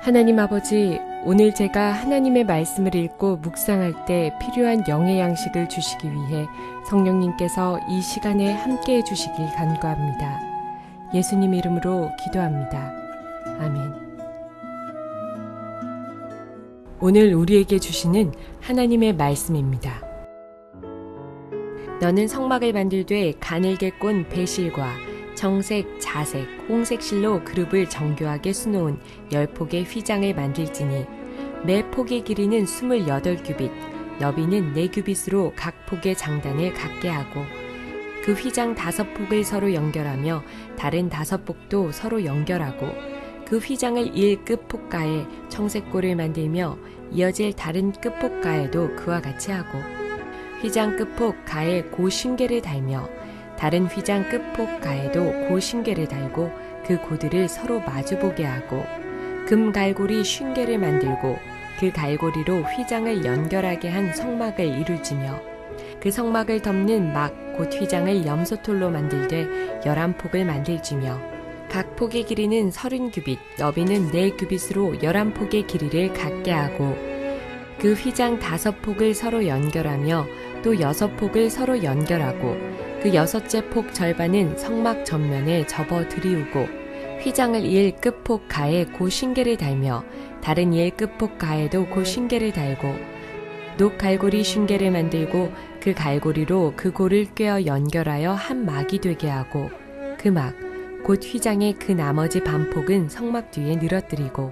하나님 아버지, 오늘 제가 하나님의 말씀을 읽고 묵상할 때 필요한 영의 양식을 주시기 위해 성령님께서 이 시간에 함께해 주시길 간구합니다. 예수님 이름으로 기도합니다. 아멘. 오늘 우리에게 주시는 하나님의 말씀입니다. 너는 성막을 만들되 가늘게 꼰 배실과 정색, 자색, 홍색 실로 그룹을 정교하게 수놓은 10폭의 휘장을 만들지니 매 폭의 길이는 28규빗, 너비는 4규빗으로 각 폭의 장단을 갖게 하고 그 휘장 5폭을 서로 연결하며 다른 5폭도 서로 연결하고 그 휘장을 일 끝폭가에 청색골을 만들며 이어질 다른 끝폭가에도 그와 같이 하고 휘장 끝폭 가에 고신계를 달며 다른 휘장 끝폭 가에도 고신계를 달고 그 고들을 서로 마주보게 하고 금 갈고리 쉰계를 만들고 그 갈고리로 휘장을 연결하게 한 성막을 이루지며 그 성막을 덮는 막 곧 휘장을 염소톨로 만들되 11폭을 만들지며 각 폭의 길이는 30규빗, 너비는 4규빗으로 11폭의 길이를 갖게 하고 그 휘장 5폭을 서로 연결하며 또 6폭을 서로 연결하고 그 6째 폭 절반은 성막 전면에 접어 들이우고 휘장을 일 끝폭 가에 고신계를 달며 다른 일 끝폭 가에도 고신계를 달고 녹갈고리 쉰계를 만들고 그 갈고리로 그 골을 꿰어 연결하여 한 막이 되게 하고 그 막 곧 휘장의 그 나머지 반폭은 성막 뒤에 늘어뜨리고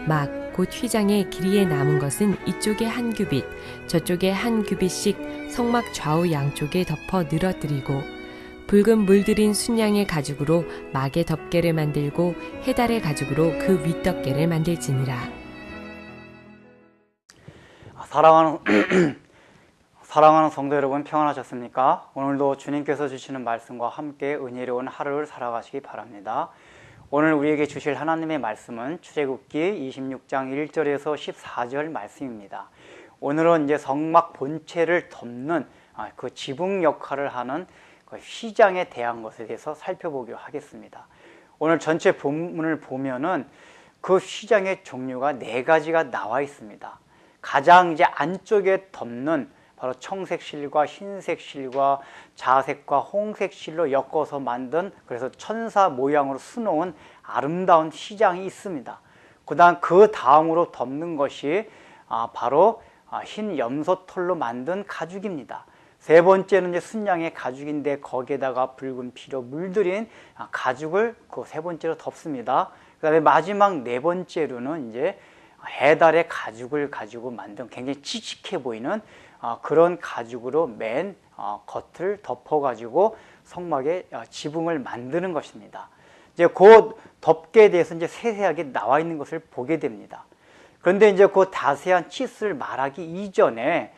막 곧 휘장의 길이에 남은 것은 이쪽에 1규빗 저쪽에 1규빗씩 성막 좌우 양쪽에 덮어 늘어뜨리고 붉은 물들인 순양의 가죽으로 막의 덮개를 만들고 해달의 가죽으로 그 윗덮개를 만들지니라. 사랑하는 성도 여러분, 평안하셨습니까? 오늘도 주님께서 주시는 말씀과 함께 은혜로운 하루를 살아가시기 바랍니다. 오늘 우리에게 주실 하나님의 말씀은 출애굽기 26장 1절에서 14절 말씀입니다. 오늘은 이제 성막 본체를 덮는 그 지붕 역할을 하는 그 휘장에 대한 것에 대해서 살펴보기로 하겠습니다. 오늘 전체 본문을 보면은 그 휘장의 종류가 4가지가 나와 있습니다. 가장 이제 안쪽에 덮는 바로 청색 실과 흰색 실과 자색과 홍색 실로 엮어서 만든, 그래서 천사 모양으로 수놓은 아름다운 휘장이 있습니다. 그 다음으로 덮는 것이 바로 흰 염소털로 만든 가죽입니다. 세 번째는 이제 순양의 가죽인데 거기에다가 붉은 피로 물들인 가죽을 그 세 번째로 덮습니다. 그다음에 마지막 4번째로는 이제 해달의 가죽을 가지고 만든 굉장히 칙칙해 보이는 그런 가죽으로 맨 겉을 덮어가지고 성막의 지붕을 만드는 것입니다. 이제 그 덮개에 대해서 이제 세세하게 나와 있는 것을 보게 됩니다. 그런데 이제 그 자세한 치수를 말하기 이전에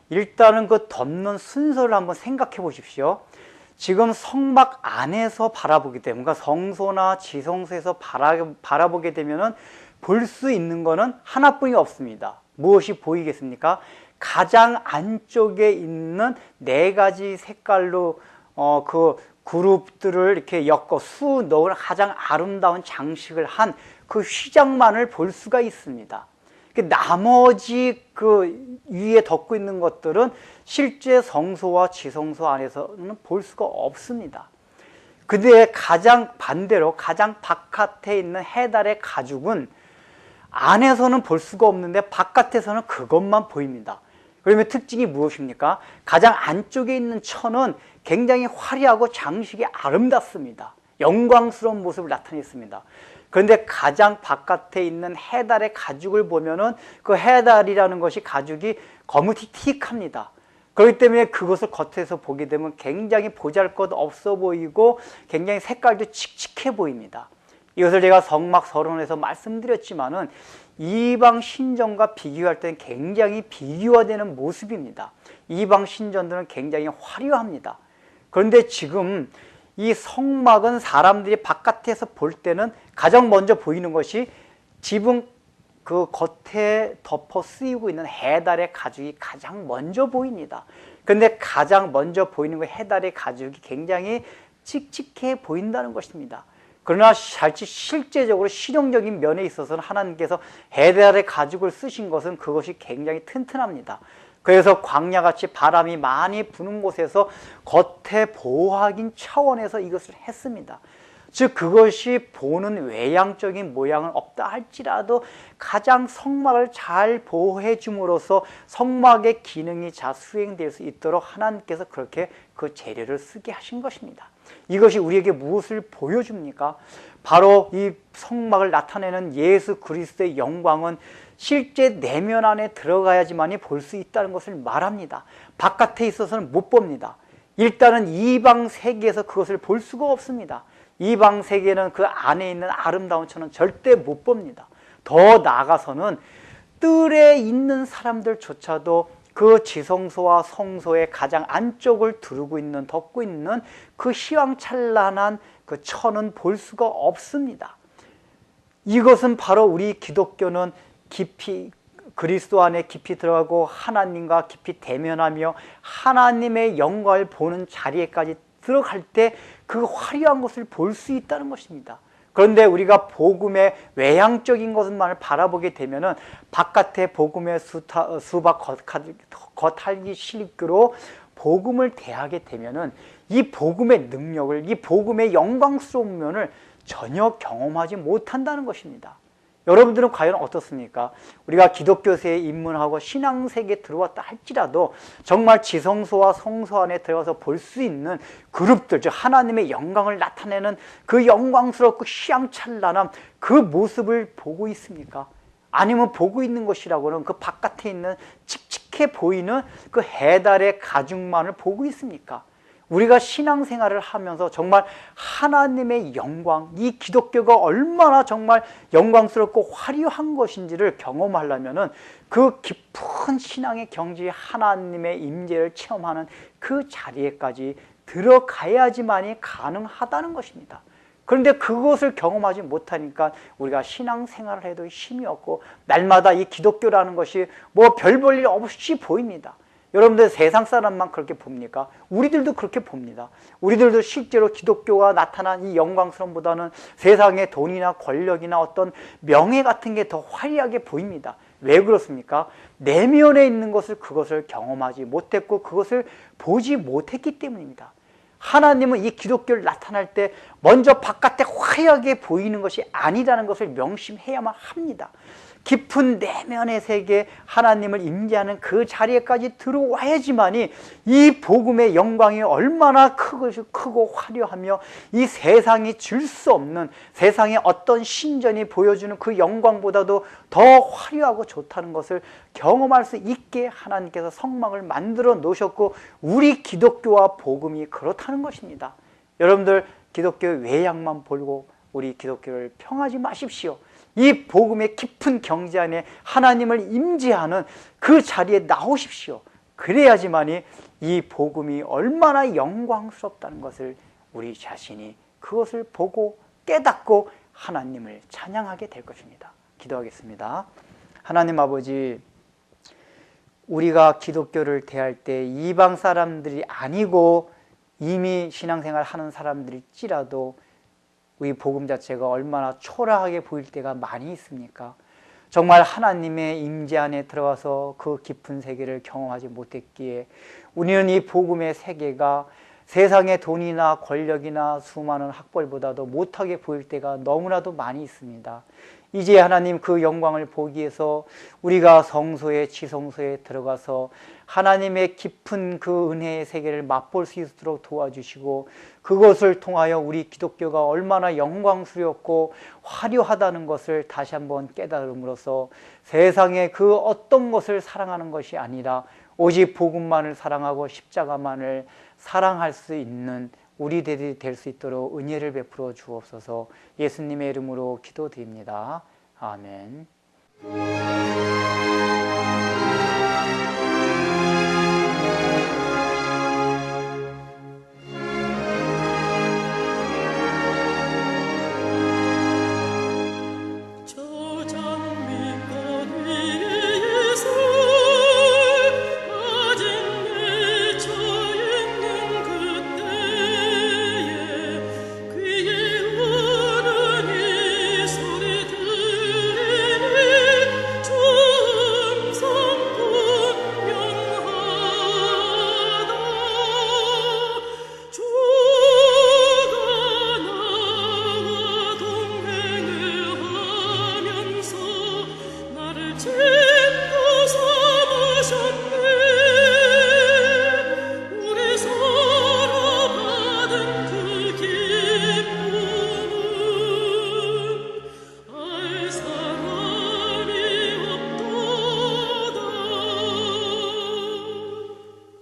일단은 그 덮는 순서를 한번 생각해 보십시오. 지금 성막 안에서 바라보게 되면, 그러니까 성소나 지성소에서 바라보게 되면은 볼 수 있는 거는 하나뿐이 없습니다. 무엇이 보이겠습니까? 가장 안쪽에 있는 4가지 색깔로 그 그룹들을 이렇게 엮어 수놓은 가장 아름다운 장식을 한 그 휘장만을 볼 수가 있습니다. 나머지 그 위에 덮고 있는 것들은 실제 성소와 지성소 안에서는 볼 수가 없습니다. 근데 가장 반대로 가장 바깥에 있는 해달의 가죽은 안에서는 볼 수가 없는데 바깥에서는 그것만 보입니다. 그러면 특징이 무엇입니까? 가장 안쪽에 있는 천은 굉장히 화려하고 장식이 아름답습니다. 영광스러운 모습을 나타냈습니다. 그런데 가장 바깥에 있는 해달의 가죽을 보면은 그 해달이라는 것이 가죽이 거무튀튀합니다. 그렇기 때문에 그것을 겉에서 보게 되면 굉장히 보잘것없어 보이고 굉장히 색깔도 칙칙해 보입니다. 이것을 제가 성막 서론에서 말씀드렸지만은 이방 신전과 비교할 때는 굉장히 비교화되는 모습입니다. 이방 신전들은 굉장히 화려합니다. 그런데 지금 이 성막은 사람들이 바깥에서 볼 때는 가장 먼저 보이는 것이 지붕 그 겉에 덮어 쓰이고 있는 해달의 가죽이 가장 먼저 보입니다. 그런데 가장 먼저 보이는 그 해달의 가죽이 굉장히 칙칙해 보인다는 것입니다. 그러나 실제적으로 실용적인 면에 있어서는 하나님께서 헤달의 가죽을 쓰신 것은 그것이 굉장히 튼튼합니다. 그래서 광야같이 바람이 많이 부는 곳에서 겉에 보호하기 차원에서 이것을 했습니다. 즉 그것이 보는 외양적인 모양은 없다 할지라도 가장 성막을 잘 보호해 줌으로써 성막의 기능이 잘 수행될 수 있도록 하나님께서 그렇게 그 재료를 쓰게 하신 것입니다. 이것이 우리에게 무엇을 보여줍니까? 바로 이 성막을 나타내는 예수 그리스도의 영광은 실제 내면 안에 들어가야지만이 볼 수 있다는 것을 말합니다. 바깥에 있어서는 못 봅니다. 일단은 이방 세계에서 그것을 볼 수가 없습니다. 이방 세계는 그 안에 있는 아름다운 천은 절대 못 봅니다. 더 나아가서는 뜰에 있는 사람들조차도 그 지성소와 성소의 가장 안쪽을 두르고 있는, 덮고 있는 그 희왕찬란한 그 천은 볼 수가 없습니다. 이것은 바로 우리 기독교는 깊이 그리스도 안에 깊이 들어가고 하나님과 깊이 대면하며 하나님의 영광을 보는 자리에까지 들어갈 때 그 화려한 것을 볼 수 있다는 것입니다. 그런데 우리가 복음의 외향적인 것만을 바라보게 되면은 바깥의 복음의 수박 겉핥기 실기로 복음을 대하게 되면은 이 복음의 능력을, 이 복음의 영광스러운 면을 전혀 경험하지 못한다는 것입니다. 여러분들은 과연 어떻습니까? 우리가 기독교세에 입문하고 신앙세계에 들어왔다 할지라도 정말 지성소와 성소 안에 들어가서 볼 수 있는 그룹들, 즉 하나님의 영광을 나타내는 그 영광스럽고 희망찬란한 그 모습을 보고 있습니까? 아니면 보고 있는 것이라고는 그 바깥에 있는 칙칙해 보이는 그 해달의 가죽만을 보고 있습니까? 우리가 신앙생활을 하면서 정말 하나님의 영광, 이 기독교가 얼마나 정말 영광스럽고 화려한 것인지를 경험하려면은 그 깊은 신앙의 경지에 하나님의 임재를 체험하는 그 자리에까지 들어가야지만이 가능하다는 것입니다. 그런데 그것을 경험하지 못하니까 우리가 신앙생활을 해도 힘이 없고 날마다 이 기독교라는 것이 뭐 별 볼 일 없이 보입니다. 여러분들 세상 사람만 그렇게 봅니까? 우리들도 그렇게 봅니다. 우리들도 실제로 기독교가 나타난 이 영광스러움보다는 세상의 돈이나 권력이나 어떤 명예 같은 게 더 화려하게 보입니다. 왜 그렇습니까? 내면에 있는 것을 그것을 경험하지 못했고 그것을 보지 못했기 때문입니다. 하나님은 이 기독교를 나타날 때 먼저 바깥에 화려하게 보이는 것이 아니라는 것을 명심해야만 합니다. 깊은 내면의 세계에 하나님을 임재하는 그 자리에까지 들어와야지만이 이 복음의 영광이 얼마나 크고 화려하며 이 세상이 줄 수 없는, 세상의 어떤 신전이 보여주는 그 영광보다도 더 화려하고 좋다는 것을 경험할 수 있게 하나님께서 성막을 만들어 놓으셨고 우리 기독교와 복음이 그렇다는 것입니다. 여러분들 기독교의 외양만 보고 우리 기독교를 평하지 마십시오. 이 복음의 깊은 경지 안에 하나님을 임재하는 그 자리에 나오십시오. 그래야지만이 이 복음이 얼마나 영광스럽다는 것을 우리 자신이 그것을 보고 깨닫고 하나님을 찬양하게 될 것입니다. 기도하겠습니다. 하나님 아버지, 우리가 기독교를 대할 때 이방 사람들이 아니고 이미 신앙생활 하는 사람들일지라도 우리 복음 자체가 얼마나 초라하게 보일 때가 많이 있습니까? 정말 하나님의 임재 안에 들어가서 그 깊은 세계를 경험하지 못했기에 우리는 이 복음의 세계가 세상의 돈이나 권력이나 수많은 학벌보다도 못하게 보일 때가 너무나도 많이 있습니다. 이제 하나님 그 영광을 보기 위해서 우리가 성소에 지성소에 들어가서 하나님의 깊은 그 은혜의 세계를 맛볼 수 있도록 도와주시고 그것을 통하여 우리 기독교가 얼마나 영광스럽고 화려하다는 것을 다시 한번 깨달음으로써 세상의 그 어떤 것을 사랑하는 것이 아니라 오직 복음만을 사랑하고 십자가만을 사랑할 수 있는 우리들이 될 수 있도록 은혜를 베풀어 주옵소서. 예수님의 이름으로 기도드립니다. 아멘.